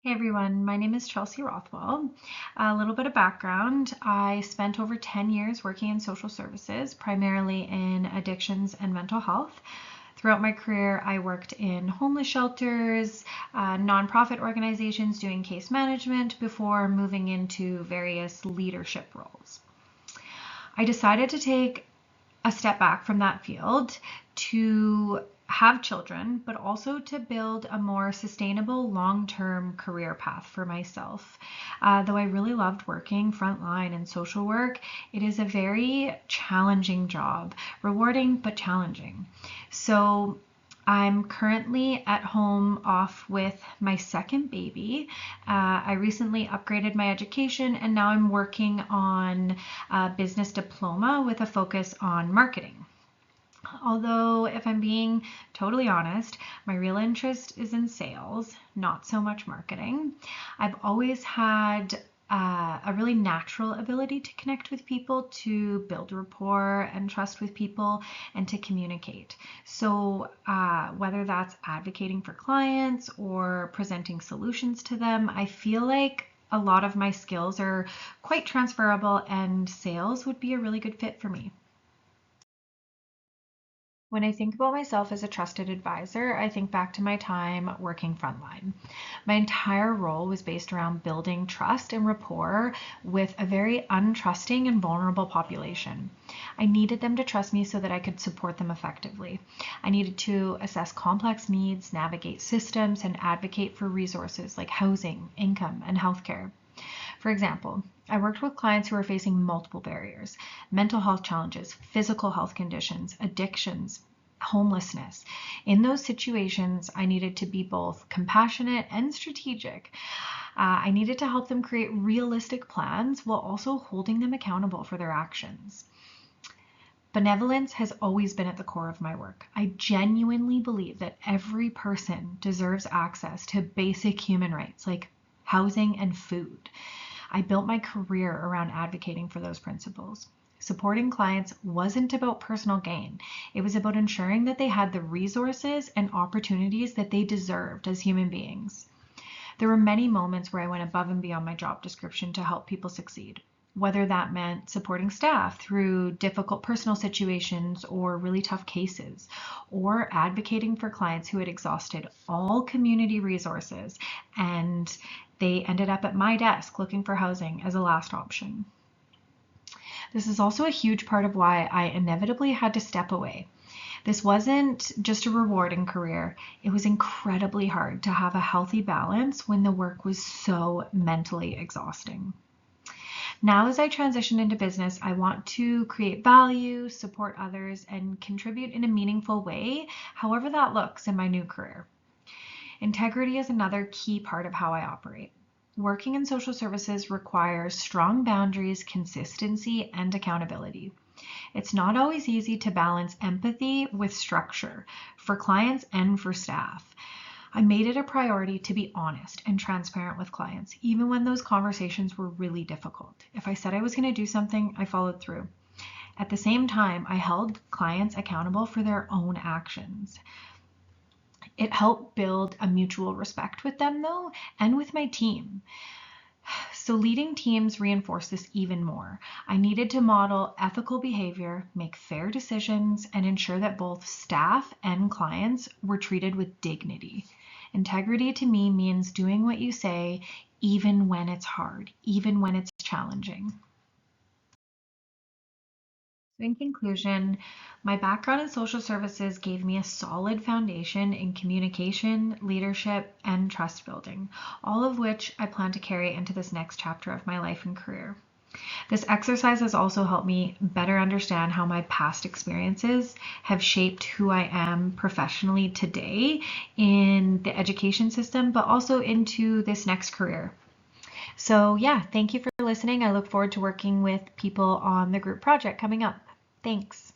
Hey everyone, my name is Chelsey Rothwell. A little bit of background. I spent over 10 years working in social services, primarily in addictions and mental health. Throughout my career, I worked in homeless shelters, nonprofit organizations doing case management before moving into various leadership roles. I decided to take a step back from that field to have children, but also to build a more sustainable long-term career path for myself. Though I really loved working frontline and social work, it is a very challenging job, rewarding but challenging. So I'm currently at home off with my second baby. I recently upgraded my education and now I'm working on a business diploma with a focus on marketing. Although, if I'm being totally honest, my real interest is in sales, not so much marketing. I've always had a really natural ability to connect with people, to build rapport and trust with people, and to communicate. So, whether that's advocating for clients or presenting solutions to them, I feel like a lot of my skills are quite transferable, and sales would be a really good fit for me. When I think about myself as a trusted advisor, I think back to my time working frontline. My entire role was based around building trust and rapport with a very untrusting and vulnerable population. I needed them to trust me so that I could support them effectively. I needed to assess complex needs, navigate systems, and advocate for resources like housing, income, and healthcare. For example, I worked with clients who were facing multiple barriers: mental health challenges, physical health conditions, addictions, homelessness. In those situations, I needed to be both compassionate and strategic. I needed to help them create realistic plans while also holding them accountable for their actions. Benevolence has always been at the core of my work. I genuinely believe that every person deserves access to basic human rights like housing and food. I built my career around advocating for those principles. Supporting clients wasn't about personal gain. It was about ensuring that they had the resources and opportunities that they deserved as human beings. There were many moments where I went above and beyond my job description to help people succeed, whether that meant supporting staff through difficult personal situations or really tough cases, or advocating for clients who had exhausted all community resources and they ended up at my desk looking for housing as a last option. This is also a huge part of why I inevitably had to step away. This wasn't just a rewarding career. It was incredibly hard to have a healthy balance when the work was so mentally exhausting. Now, as I transition into business, I want to create value, support others, and contribute in a meaningful way, however that looks in my new career. Integrity is another key part of how I operate. Working in social services requires strong boundaries, consistency, and accountability. It's not always easy to balance empathy with structure for clients and for staff. I made it a priority to be honest and transparent with clients, even when those conversations were really difficult. If I said I was going to do something, I followed through. At the same time, I held clients accountable for their own actions. It helped build a mutual respect with them, though, and with my team. So leading teams reinforced this even more. I needed to model ethical behavior, make fair decisions, and ensure that both staff and clients were treated with dignity. Integrity to me means doing what you say, even when it's hard, even when it's challenging. So in conclusion, my background in social services gave me a solid foundation in communication, leadership, and trust building, all of which I plan to carry into this next chapter of my life and career. This exercise has also helped me better understand how my past experiences have shaped who I am professionally today in the education system, but also into this next career. So yeah, thank you for listening. I look forward to working with people on the group project coming up. Thanks.